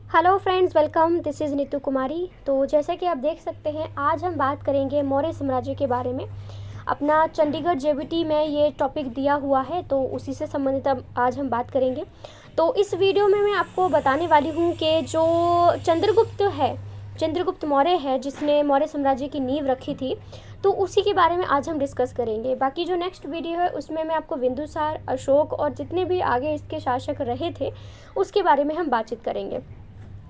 Hello friends, welcome. This is Neetu Kumari. तो जैसा कि आप देख सकते हैं, आज हम बात करेंगे मौर्य साम्राज्य के बारे में। अपना चंडीगढ़ जेबीटी में ये टॉपिक दिया हुआ है, तो उसी से संबंधित अब आज हम बात करेंगे। तो इस वीडियो में मैं आपको बताने वाली हूँ कि जो चंद्रगुप्त मौर्य है, जिसने मौर्य साम्राज्य की नींव रखी थी, तो उसी के बारे में आज हम डिस्कस करेंगे। बाकी जो नेक्स्ट वीडियो है उसमें मैं आपको बिंदुसार, अशोक और जितने भी आगे इसके शासक रहे थे उसके बारे में हम बातचीत करेंगे।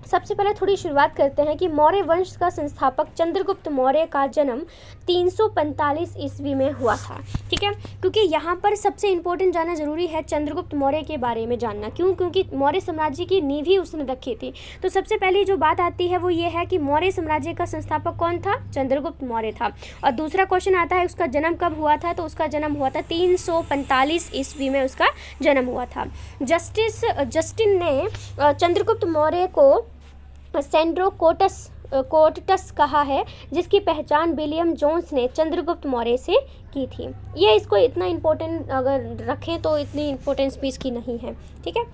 सबसे पहले थोड़ी शुरुआत करते हैं कि मौर्य वंश का संस्थापक चंद्रगुप्त मौर्य का जन्म 345 ईस्वी में हुआ था। ठीक है, क्योंकि यहाँ पर सबसे इम्पोर्टेंट जानना जरूरी है चंद्रगुप्त मौर्य के बारे में जानना। क्यों? क्योंकि मौर्य साम्राज्य की नींव ही उसने रखी थी। तो सबसे पहले जो बात आती है वो ये है कि मौर्य साम्राज्य का संस्थापक कौन था? चंद्रगुप्त मौर्य था। और दूसरा क्वेश्चन आता है उसका जन्म कब हुआ था? तो उसका जन्म हुआ था 345 ईस्वी में उसका जन्म हुआ था। जस्टिन ने चंद्रगुप्त मौर्य को सेंड्रो कोटटस कहा है, जिसकी पहचान विलियम जोन्स ने चंद्रगुप्त मौर्य से की थी। ये इसको इतना इम्पोर्टेंट अगर रखें तो इतनी इम्पोर्टेंस भी इसकी नहीं है। ठीक है,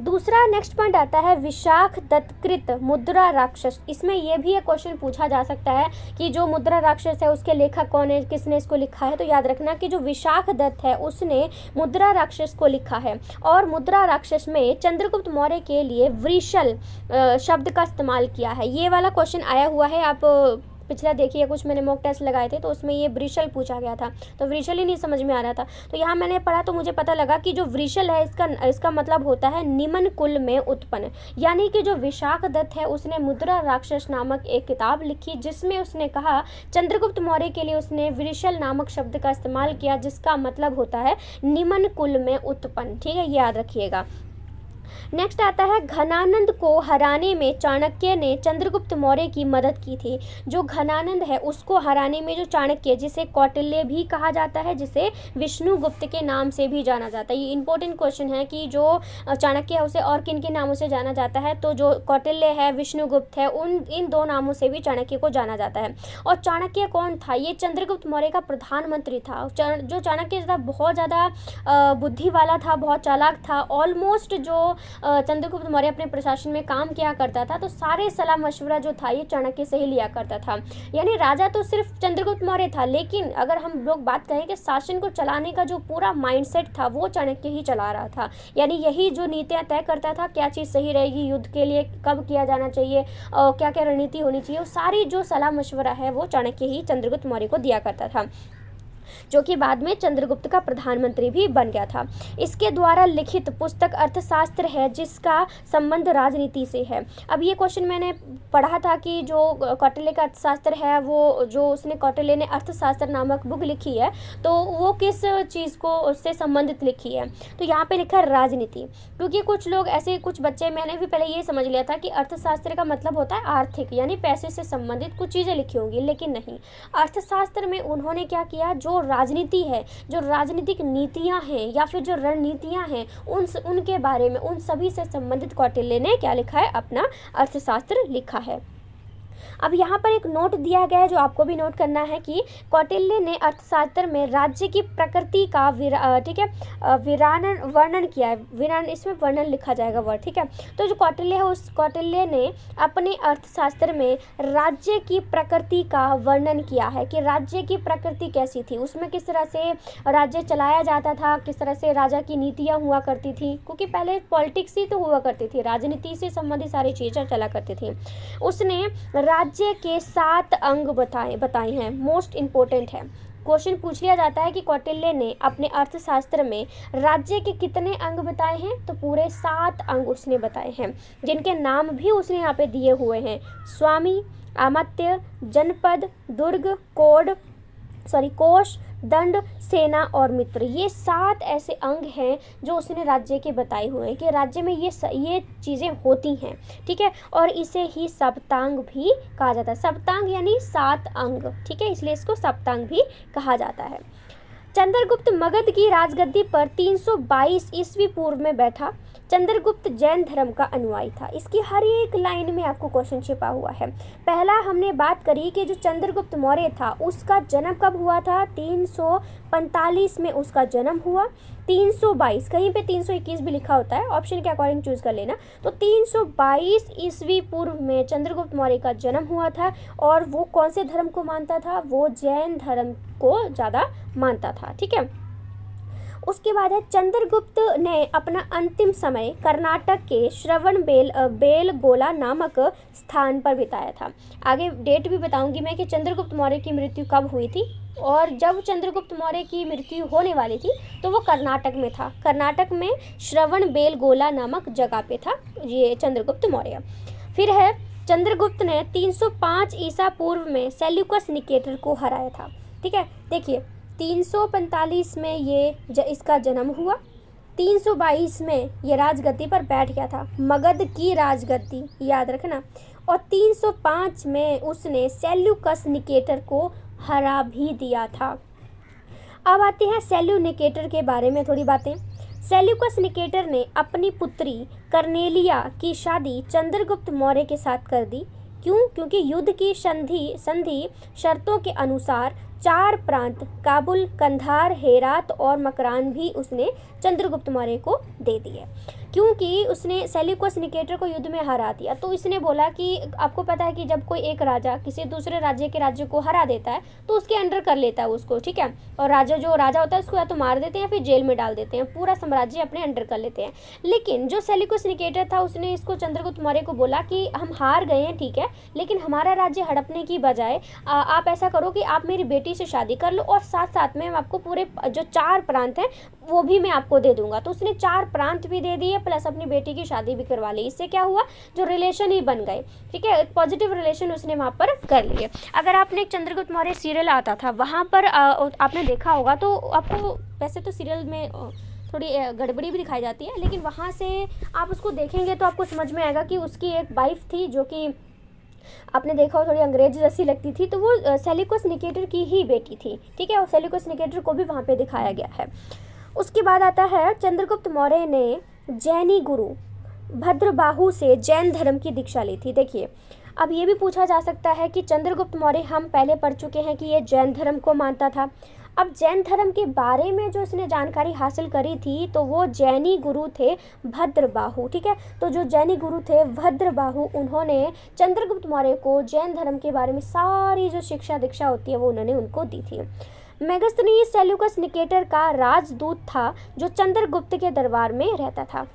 दूसरा नेक्स्ट पॉइंट आता है विशाख दत्तकृत मुद्रा राक्षस। इसमें यह भी एक क्वेश्चन पूछा जा सकता है कि जो मुद्रा राक्षस है उसके लेखक कौन है, किसने इसको लिखा है। तो याद रखना कि जो विशाख दत्त है उसने मुद्रा राक्षस को लिखा है। और मुद्रा राक्षस में चंद्रगुप्त मौर्य के लिए वृषल शब्द का इस्तेमाल किया है। ये वाला क्वेश्चन आया हुआ है, आप पिछला देखिए, कुछ मैंने मॉक टेस्ट लगाए थे तो उसमें ये वृषल पूछा गया था, तो वृषल ही नहीं समझ में आ रहा था। तो यहाँ मैंने पढ़ा तो मुझे पता लगा कि जो वृषल है इसका मतलब होता है निम्न कुल में उत्पन्न। यानी कि जो विशाख दत्त है उसने मुद्रा राक्षस नामक एक किताब लिखी, जिसमें उसने कहा चंद्रगुप्त मौर्य के लिए उसने वृषल नामक शब्द का इस्तेमाल किया, जिसका मतलब होता है निम्न कुल में उत्पन्न। ठीक है, याद रखिएगा। नेक्स्ट आता है घनानंद को हराने में चाणक्य ने चंद्रगुप्त मौर्य की मदद की थी। जो घनानंद है उसको हराने में जो चाणक्य, जिसे कौटिल्य भी कहा जाता है, जिसे विष्णुगुप्त के नाम से भी जाना जाता है। ये इंपॉर्टेंट क्वेश्चन है कि जो चाणक्य है उसे और किन के नामों से जाना जाता है। तो जो कौटिल्य है, विष्णुगुप्त है, इन दो नामों से भी चाणक्य को जाना जाता है। और चाणक्य कौन था? ये चंद्रगुप्त मौर्य का प्रधानमंत्री था। जो चाणक्य था बहुत ज़्यादा बुद्धि वाला था, बहुत चालाक था। ऑलमोस्ट जो चंद्रगुप्त मौर्य अपने प्रशासन में काम किया करता था, तो सारे सलाह मशवरा जो था ये चाणक्य से ही लिया करता था। यानी राजा तो सिर्फ चंद्रगुप्त मौर्य था, लेकिन अगर हम लोग बात करें कि शासन को चलाने का जो पूरा माइंडसेट था वो चाणक्य ही चला रहा था। यानी यही जो नीतियां तय करता था, क्या चीज़ सही रहेगी, युद्ध के लिए कब किया जाना चाहिए, क्या क्या रणनीति होनी चाहिए, वो सारी जो सलाह मशवरा है वो चाणक्य ही चंद्रगुप्त मौर्य को दिया करता था, जो कि बाद में चंद्रगुप्त का प्रधानमंत्री भी बन गया था। इसके द्वारा लिखित पुस्तक अर्थशास्त्र है, जिसका संबंध राजनीति से है। अब ये क्वेश्चन मैंने पढ़ा था कि जो कौटिल्य का अर्थशास्त्र है, वो जो उसने कौटिल्य ने अर्थशास्त्र नामक बुक लिखी है, तो वो किस चीज़ को उससे संबंधित लिखी है? तो यहाँ पे लिखा है राजनीति। क्योंकि कुछ लोग ऐसे, कुछ बच्चे, मैंने भी पहले ये समझ लिया था कि अर्थशास्त्र का मतलब होता है आर्थिक, यानी पैसे से संबंधित कुछ चीज़ें लिखी होंगी, लेकिन नहीं। अर्थशास्त्र में उन्होंने क्या किया, जो राजनीति है, जो राजनीतिक नीतियां हैं या फिर जो रणनीतियां हैं, उनके बारे में, उन सभी से संबंधित कौटिल्य ने क्या लिखा है? अपना अर्थशास्त्र लिखा है। अब यहाँ पर एक नोट दिया गया है जो आपको भी नोट करना है कि कौटिल्य ने अर्थशास्त्र में राज्य की प्रकृति का ठीक है, वर्णन किया है। इसमें वर्णन लिखा जाएगा वर्ड। ठीक है, तो जो कौटिल्य है उस कौटिल्य ने अपने अर्थशास्त्र में राज्य की प्रकृति का वर्णन किया है कि राज्य की प्रकृति कैसी थी, उसमें किस तरह से राज्य चलाया जाता था, किस तरह से राजा की नीतियाँ हुआ करती थी। क्योंकि पहले पॉलिटिक्स ही तो हुआ करती थी, राजनीति से संबंधित सारी चीज़ें चला करती थी। उसने राज्य के 7 अंग बताए हैं। मोस्ट इंपॉर्टेंट है, क्वेश्चन पूछ लिया जाता है कि कौटिल्य ने अपने अर्थशास्त्र में राज्य के कितने अंग बताए हैं? तो पूरे 7 अंग उसने बताए हैं, जिनके नाम भी उसने यहाँ पे दिए हुए हैं। स्वामी, अमात्य, जनपद, दुर्ग, कोष, दंड, सेना और मित्र। ये 7 ऐसे अंग हैं जो उसने राज्य के बताए हुए हैं कि राज्य में ये चीज़ें होती हैं। ठीक है, और इसे ही सप्तांग भी कहा जाता है। सप्तांग यानी 7 अंग। ठीक है, इसलिए इसको सप्तांग भी कहा जाता है। चंद्रगुप्त मगध की राजगद्दी पर 322 ईस्वी पूर्व में बैठा। चंद्रगुप्त जैन धर्म का अनुयायी था। इसकी हर एक लाइन में आपको क्वेश्चन छिपा हुआ है। पहला हमने बात करी कि जो चंद्रगुप्त मौर्य था उसका जन्म कब हुआ था, 345 में उसका जन्म हुआ। 322, कहीं पे 321 भी लिखा होता है, ऑप्शन के अकॉर्डिंग चूज कर लेना। तो 322 ईस्वी पूर्व में चंद्रगुप्त मौर्य का जन्म हुआ था और वो कौन से धर्म को मानता था, वो जैन धर्म को ज़्यादा मानता था। ठीक है, उसके बाद है चंद्रगुप्त ने अपना अंतिम समय कर्नाटक के श्रवण बेलगोला नामक स्थान पर बिताया था। आगे डेट भी बताऊंगी मैं कि चंद्रगुप्त मौर्य की मृत्यु कब हुई थी, और जब चंद्रगुप्त मौर्य की मृत्यु होने वाली थी तो वो कर्नाटक में था। कर्नाटक में श्रवण बेलगोला नामक जगह पे था ये चंद्रगुप्त मौर्य। फिर है चंद्रगुप्त ने 305 ईसा पूर्व में सेल्यूकस निकेटर को हराया था। ठीक है, देखिए 345 में इसका जन्म हुआ, 322 में ये राजगद्दी पर बैठ गया था, मगध की राजगद्दी याद रखना, और 305 में उसने सेल्यूकस निकेटर को हरा भी दिया था। अब आते हैं सेल्यूनिकेटर के बारे में थोड़ी बातें। सेल्यूकस निकेटर ने अपनी पुत्री कर्नेलिया की शादी चंद्रगुप्त मौर्य के साथ कर दी। क्यों? क्योंकि युद्ध की संधि शर्तों के अनुसार 4 प्रांत काबुल, कंधार, हेरात और मकरान भी उसने चंद्रगुप्त मौर्य को दे दिए। क्योंकि उसने सेल्यूकस निकेटर को युद्ध में हरा दिया, तो इसने बोला कि आपको पता है कि जब कोई एक राजा किसी दूसरे राज्य के राज्य को हरा देता है तो उसके अंडर कर लेता है उसको, ठीक है, और जो राजा होता है उसको या तो मार देते हैं या फिर जेल में डाल देते हैं, पूरा साम्राज्य अपने अंडर कर लेते हैं। लेकिन जो सेल्यूकस निकेटर था उसने इसको चंद्रगुप्त मौर्य को बोला कि हम हार गए हैं, ठीक है, लेकिन हमारा राज्य हड़पने की बजाय आप ऐसा करो कि आप मेरी बेटी से शादी कर लो और साथ साथ में आपको पूरे जो 4 प्रांत हैं वो भी मैं आपको दे दूंगा। तो उसने 4 प्रांत भी दे दिए प्लस अपनी बेटी की शादी भी करवा ली। इससे क्या हुआ, जो रिलेशन ही बन गए, ठीक है, एक पॉजिटिव रिलेशन उसने वहाँ पर कर लिए। अगर आपने एक चंद्रगुप्त मौर्य सीरियल आता था वहाँ पर आपने देखा होगा तो आपको, वैसे तो सीरियल में थोड़ी गड़बड़ी भी दिखाई जाती है, लेकिन वहाँ से आप उसको देखेंगे तो आपको समझ में आएगा कि उसकी एक वाइफ थी जो कि आपने देखा हो थोड़ी अंग्रेज जैसी लगती थी, तो वो सेल्यूकस निकेटर की ही बेटी थी। ठीक है, और सेल्यूकस निकेटर को भी वहाँ पे दिखाया गया है। उसके बाद आता है चंद्रगुप्त मौर्य ने जैनी गुरु भद्रबाहु से जैन धर्म की दीक्षा ली थी। देखिए, अब ये भी पूछा जा सकता है कि चंद्रगुप्त मौर्य, हम पहले पढ़ चुके हैं कि ये जैन धर्म को मानता था। अब जैन धर्म के बारे में जो इसने जानकारी हासिल करी थी तो वो जैनी गुरु थे भद्रबाहु। ठीक है, तो जो जैनी गुरु थे भद्रबाहु, उन्होंने चंद्रगुप्त मौर्य को जैन धर्म के बारे में सारी जो शिक्षा दीक्षा होती है वो उन्होंने उनको दी थी। मेगस्थनीज सेल्यूकस निकेटर का राजदूत था जो चंद्रगुप्त के दरबार में रहता था।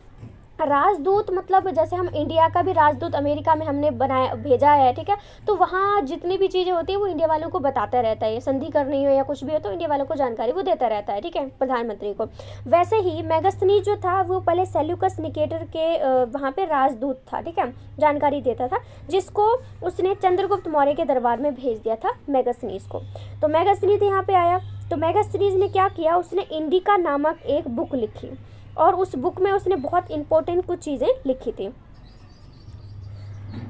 राजदूत मतलब जैसे हम इंडिया का भी राजदूत अमेरिका में हमने भेजा है, ठीक है, तो वहाँ जितनी भी चीज़ें होती है वो इंडिया वालों को बताता रहता है। संधि करनी हो या कुछ भी हो तो इंडिया वालों को जानकारी वो देता रहता है, ठीक है, प्रधानमंत्री को। वैसे ही मेगस्थनीज जो था वो पहले सेल्यूकस निकेटर के वहाँ पे राजदूत था, ठीक है, जानकारी देता था, जिसको उसने चंद्रगुप्त मौर्य के दरबार में भेज दिया था मेगस्थनीज को। तो मेगस्थनीज यहाँ पे आया तो मेगस्थनीज ने क्या किया, उसने इंडिका नामक एक बुक लिखी और उस बुक में उसने बहुत इंपॉर्टेंट कुछ चीज़ें लिखी थी।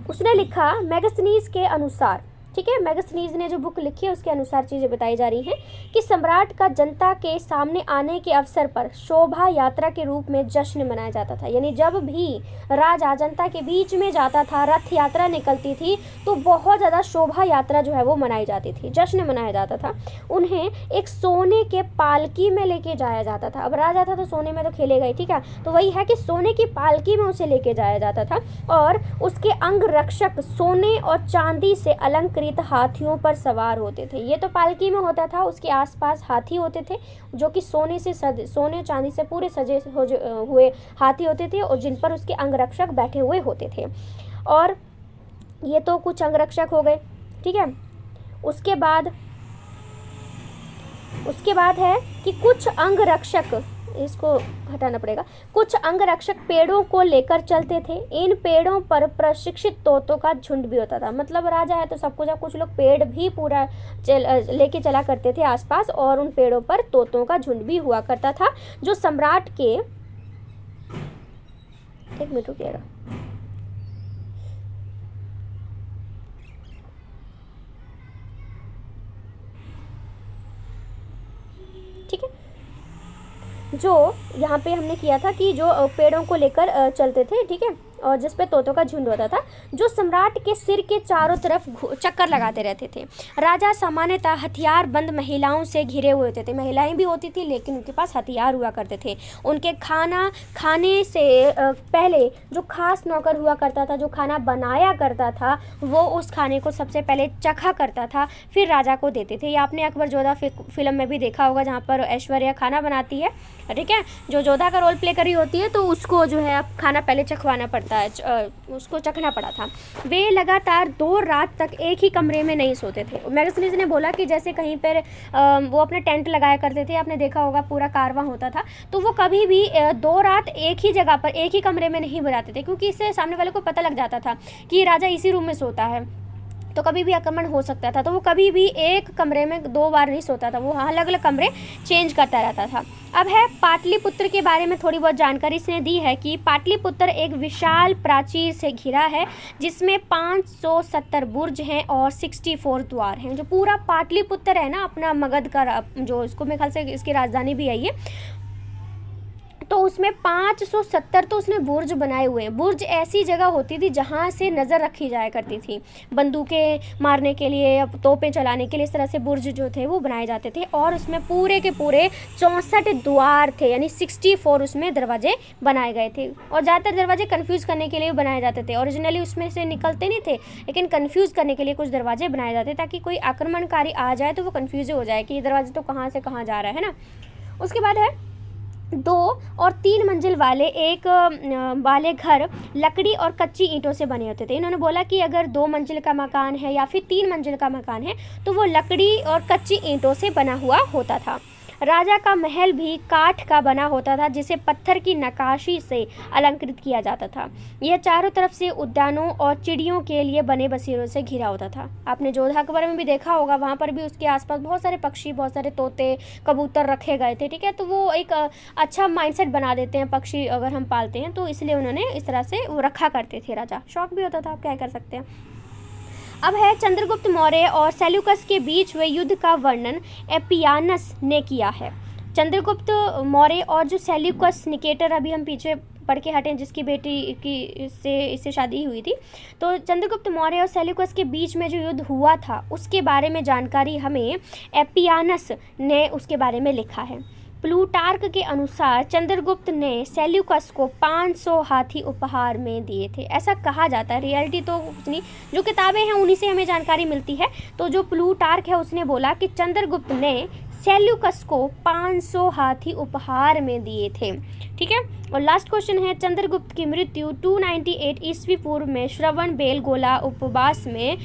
उसने लिखा मेगस्थनीज के अनुसार, ठीक है, मेगस्थनीज ने जो बुक लिखी है उसके अनुसार चीज़ें बताई जा रही हैं कि सम्राट का जनता के सामने आने के अवसर पर शोभा यात्रा के रूप में जश्न मनाया जाता था। यानी जब भी राजा जनता के बीच में जाता था, रथ यात्रा निकलती थी, तो बहुत ज़्यादा शोभा यात्रा जो है वो मनाई जाती थी, जश्न मनाया जाता था। उन्हें एक सोने के पालकी में लेके जाया जाता था। अब राजा था तो सोने में तो खेलेगा ही, ठीक है, तो वही है कि सोने की पालकी में उसे लेके जाया जाता था और उसके अंग रक्षक सोने और चांदी से अलंकृत हाथियों पर सवार होते थे। ये तो पालकी में होता था, उसके आसपास हाथी होते थे जो कि सोने चांदी से पूरे सजे हुए हाथी होते थे और जिन पर उसके अंगरक्षक बैठे हुए होते थे। और ये तो कुछ अंगरक्षक हो गए, ठीक है। उसके बाद है कि कुछ अंगरक्षक, इसको हटाना पड़ेगा, कुछ अंगरक्षक पेड़ों को लेकर चलते थे। इन पेड़ों पर प्रशिक्षित तोतों का झुंड भी होता था। मतलब राजा है तो सब कुछ लोग पेड़ भी पूरा लेके चला करते थे आसपास, और उन पेड़ों पर तोतों का झुंड भी हुआ करता था जो सम्राट के, एक मिनट रुकिएगा, ठीक जो यहाँ पे हमने किया था कि जो पेड़ों को लेकर चलते थे, ठीक है, और जिस पे तोतों का झुंड होता था, जो सम्राट के सिर के चारों तरफ चक्कर लगाते रहते थे। राजा सामान्यतः हथियार बंद महिलाओं से घिरे हुए होते थे। महिलाएं भी होती थी लेकिन उनके पास हथियार हुआ करते थे। उनके खाना खाने से पहले जो खास नौकर हुआ करता था, जो खाना बनाया करता था, वो उस खाने को सबसे पहले चखा करता था, फिर राजा को देते थे। ये आपने अकबर जोधा फिल्म में भी देखा होगा, जहाँ पर ऐश्वर्या खाना बनाती है, ठीक है, जो जोधा का रोल प्ले करी होती है, तो उसको जो है खाना पहले चखवाना पड़ता है, उसको चखना पड़ा था। वे लगातार 2 रात तक एक ही कमरे में नहीं सोते थे। मैगजीन्स ने बोला कि जैसे कहीं पर वो अपने टेंट लगाया करते थे, आपने देखा होगा पूरा कारवां होता था, तो वो कभी भी 2 रात एक ही जगह पर एक ही कमरे में नहीं बनाते थे, क्योंकि इससे सामने वाले को पता लग जाता था कि राजा इसी रूम में सोता है, तो कभी भी आक्रमण हो सकता था। तो वो कभी भी एक कमरे में 2 बार नहीं सोता था, वो अलग अलग कमरे चेंज करता रहता था। अब है पाटलिपुत्र के बारे में थोड़ी बहुत जानकारी इसने दी है कि पाटलिपुत्र एक विशाल प्राचीर से घिरा है, जिसमें 570 बुर्ज हैं और 64 द्वार हैं। जो पूरा पाटलिपुत्र है ना, अपना मगध का, जो इसको मेरे ख्याल से इसकी राजधानी भी है ये, तो उसमें 570 तो उसने बुर्ज बनाए हुए हैं। बुर्ज ऐसी जगह होती थी जहाँ से नज़र रखी जाया करती थी, बंदूकें मारने के लिए या तोपें चलाने के लिए, इस तरह से बुर्ज जो थे वो बनाए जाते थे। और उसमें पूरे के पूरे 64 द्वार थे, यानी 64 उसमें दरवाजे बनाए गए थे। और ज़्यादातर दरवाजे कन्फ्यूज़ करने के लिए बनाए जाते थे। ओरिजिनली उसमें से निकलते नहीं थे, लेकिन कन्फ्यूज़ करने के लिए कुछ दरवाजे बनाए जाते, ताकि कोई आक्रमणकारी आ जाए तो वो कन्फ्यूज़ हो जाए कि ये दरवाजे तो कहाँ से कहाँ जा रहा है ना। उसके बाद है 2 और 3 मंजिल वाले घर लकड़ी और कच्ची ईंटों से बने होते थे। इन्होंने बोला कि अगर 2 मंजिल का मकान है या फिर 3 मंजिल का मकान है तो वो लकड़ी और कच्ची ईंटों से बना हुआ होता था। राजा का महल भी काठ का बना होता था, जिसे पत्थर की नक्काशी से अलंकृत किया जाता था। यह चारों तरफ से उद्यानों और चिड़ियों के लिए बने बसेरों से घिरा होता था। आपने जोधा के बारे में भी देखा होगा, वहाँ पर भी उसके आसपास बहुत सारे पक्षी, बहुत सारे तोते, कबूतर रखे गए थे, ठीक है। तो वो एक अच्छा माइंडसेट बना देते हैं पक्षी अगर हम पालते हैं, तो इसलिए उन्होंने इस तरह से वो रखा करते थे। राजा शौक भी होता था, आप क्या कर सकते हैं। अब है चंद्रगुप्त मौर्य और सेल्यूकस के बीच हुए युद्ध का वर्णन एपियानस ने किया है। चंद्रगुप्त मौर्य और जो सेल्यूकस निकेटर, अभी हम पीछे पढ़ के हटें, जिसकी बेटी की इससे शादी हुई थी, तो चंद्रगुप्त मौर्य और सेल्यूकस के बीच में जो युद्ध हुआ था उसके बारे में जानकारी हमें एपियानस ने उसके बारे में लिखा है। प्लूटार्क के अनुसार चंद्रगुप्त ने सेल्यूकस को 500 हाथी उपहार में दिए थे, ऐसा कहा जाता है। रियलिटी तो कुछ नहीं, जो किताबें हैं उन्हीं से हमें जानकारी मिलती है। तो जो प्लूटार्क है उसने बोला कि चंद्रगुप्त ने सेल्यूकस को 500 हाथी उपहार में दिए थे, ठीक है। और लास्ट क्वेश्चन है, चंद्रगुप्त की मृत्यु 298 ईस्वी पूर्व में श्रवण बेलगोला उपवास में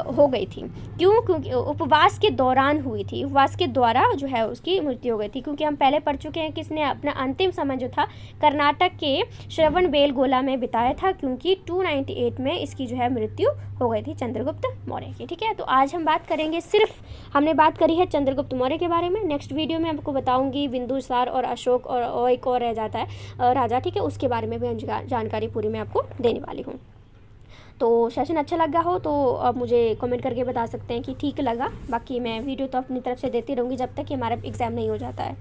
हो गई थी। क्यों? क्योंकि उपवास के दौरान हुई थी, उपवास के द्वारा जो है उसकी मृत्यु हो गई थी। क्योंकि हम पहले पढ़ चुके हैं कि इसने अपना अंतिम समय जो था कर्नाटक के श्रवण बेलगोला में बिताया था, क्योंकि 298 में इसकी जो है मृत्यु हो गई थी चंद्रगुप्त मौर्य की, ठीक है। तो आज हम बात करेंगे, सिर्फ हमने बात करी है चंद्रगुप्त मौर्य के बारे में। नेक्स्ट वीडियो में आपको बताऊंगी बिंदुसार और अशोक और एक और रह जाता है राजा, ठीक है, उसके बारे में भी जानकारी पूरी मैं आपको देने वाली हूँ। तो सेशन अच्छा लगा हो तो आप मुझे कमेंट करके बता सकते हैं कि ठीक लगा। बाकी मैं वीडियो तो अपनी तरफ से देती रहूँगी जब तक कि हमारा एग्ज़ाम नहीं हो जाता है।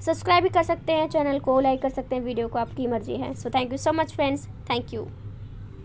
सब्सक्राइब भी कर सकते हैं चैनल को, लाइक कर सकते हैं वीडियो को, आपकी मर्जी है। So thank you so much friends, thank you.